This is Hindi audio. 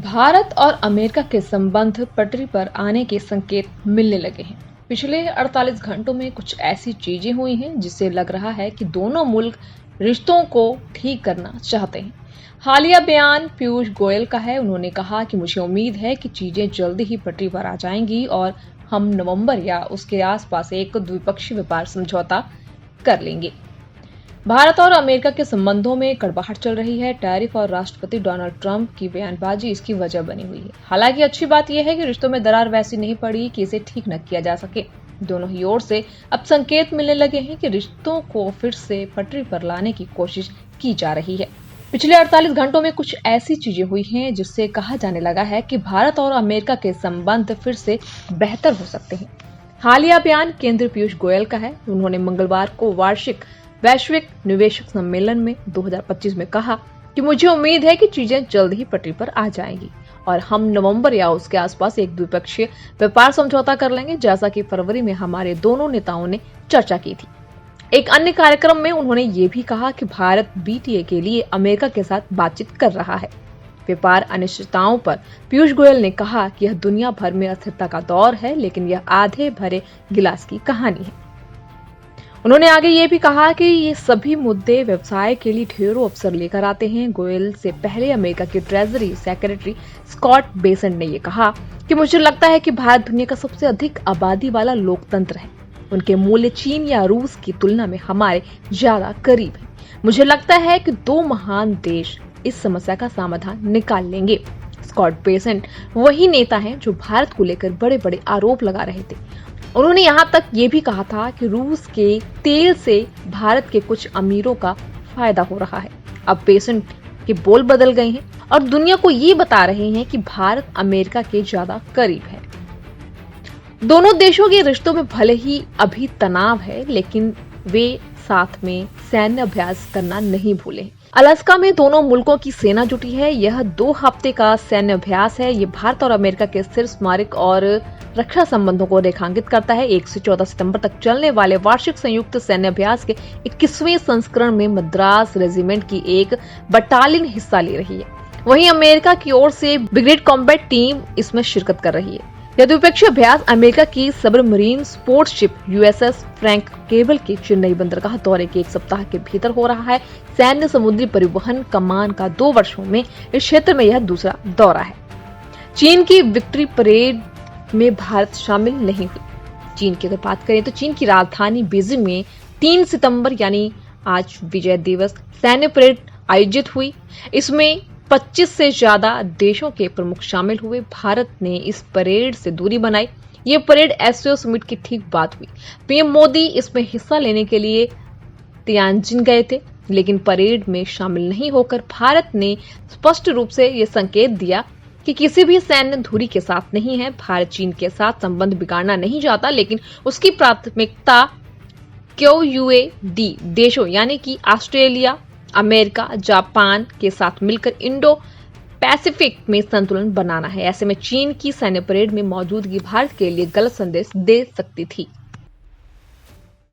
भारत और अमेरिका के संबंध पटरी पर आने के संकेत मिलने लगे हैं। पिछले 48 घंटों में कुछ ऐसी चीजें हुई हैं जिससे लग रहा है कि दोनों मुल्क रिश्तों को ठीक करना चाहते हैं। हालिया बयान पीयूष गोयल का है। उन्होंने कहा कि मुझे उम्मीद है कि चीजें जल्द ही पटरी पर आ जाएंगी और हम नवंबर या उसके आसपास एक द्विपक्षीय व्यापार समझौता कर लेंगे। भारत और अमेरिका के संबंधों में कड़वाहट चल रही है। टैरिफ और राष्ट्रपति डोनाल्ड ट्रंप की बयानबाजी इसकी वजह बनी हुई है। हालांकि अच्छी बात यह है कि रिश्तों में दरार वैसी नहीं पड़ी कि इसे ठीक न किया जा सके। दोनों ही ओर से अब संकेत मिलने लगे हैं कि रिश्तों को फिर से पटरी पर लाने की कोशिश की जा रही है। पिछले 48 घंटों में कुछ ऐसी चीजें हुई हैं जिससे कहा जाने लगा है कि भारत और अमेरिका के संबंध फिर से बेहतर हो सकते हैं। हालिया बयान केंद्रीय पीयूष गोयल का है। उन्होंने मंगलवार को वार्षिक वैश्विक निवेशक सम्मेलन में 2025 में कहा कि मुझे उम्मीद है कि चीजें जल्द ही पटरी पर आ जाएंगी और हम नवंबर या उसके आसपास एक द्विपक्षीय व्यापार समझौता कर लेंगे, जैसा कि फरवरी में हमारे दोनों नेताओं ने चर्चा की थी। एक अन्य कार्यक्रम में उन्होंने ये भी कहा कि भारत बीटीए के लिए अमेरिका के साथ बातचीत कर रहा है। व्यापार अनिश्चितताओं पर पीयूष गोयल ने कहा कि यह दुनिया भर में अस्थिरता का दौर है, लेकिन यह आधे भरे गिलास की कहानी है। उन्होंने आगे ये भी कहा कि ये सभी मुद्दे व्यवसाय के लिए ढेरों अवसर लेकर आते हैं। गोयल से पहले अमेरिका के ट्रेजरी सेक्रेटरी स्कॉट बेसेंट ने ये कहा कि मुझे लगता है कि भारत दुनिया का सबसे अधिक आबादी वाला लोकतंत्र है। उनके मूल्य चीन या रूस की तुलना में हमारे ज्यादा करीब है। मुझे लगता है कि दो महान देश इस समस्या का समाधान निकाल लेंगे। स्कॉट बेसेंट वही नेता हैं जो भारत को लेकर बड़े बड़े आरोप लगा रहे थे। उन्होंने यहाँ तक ये भी कहा था कि रूस के तेल से भारत के कुछ अमीरों का फायदा हो रहा है। अब बेसेंट के बोल बदल गए हैं और दुनिया को ये बता रहे हैं कि भारत अमेरिका के ज्यादा करीब है। दोनों देशों के रिश्तों में भले ही अभी तनाव है, लेकिन वे साथ में सैन्य अभ्यास करना नहीं भूले। अलास्का में दोनों मुल्कों की सेना जुटी है। यह 2 हफ्ते का सैन्य अभ्यास है। ये भारत और अमेरिका के स्थिर स्मारक और रक्षा संबंधों को रेखांकित करता है। 1 से 14 सितंबर तक चलने वाले वार्षिक संयुक्त सैन्य अभ्यास के 21वें संस्करण में मद्रास रेजिमेंट की एक बटालियन हिस्सा ले रही है। वहीं अमेरिका की ओर से ब्रिगेड कॉम्बैट टीम इसमें शिरकत कर रही है। यह द्विपक्षीय अभ्यास अमेरिका की submarine sports ship USS Frank cable के चेन्नई बंदरगाह दौरे के 1 सप्ताह के भीतर हो रहा है। सैन्य समुद्री परिवहन कमान का 2 वर्षों में इस क्षेत्र में यह दूसरा दौरा है। चीन की विक्ट्री परेड में भारत शामिल नहीं हुई। चीन की अगर बात करें तो चीन की राजधानी बीजिंग में 3 सितंबर यानी आज विजय दिवस सैन्य परेड आयोजित हुई। इसमें 25 से ज्यादा देशों के प्रमुख शामिल हुए। भारत ने इस परेड से दूरी बनाई। ये परेड एससीओ समिट की ठीक बात हुई। पीएम मोदी इसमें हिस्सा लेने के लिए तियानजिन गए थे, लेकिन परेड में शामिल नहीं होकर भारत ने स्पष्ट रूप से ये संकेत दिया कि किसी भी सैन्य धुरी के साथ नहीं है। भारत चीन के साथ संबंध बिगाड़ना नहीं चाहता, लेकिन उसकी प्राथमिकता क्यूयूएडी देशों यानी कि ऑस्ट्रेलिया, अमेरिका, जापान के साथ मिलकर इंडो पैसिफिक में संतुलन बनाना है। ऐसे में चीन की सैन्य परेड में मौजूदगी भारत के लिए गलत संदेश दे सकती थी।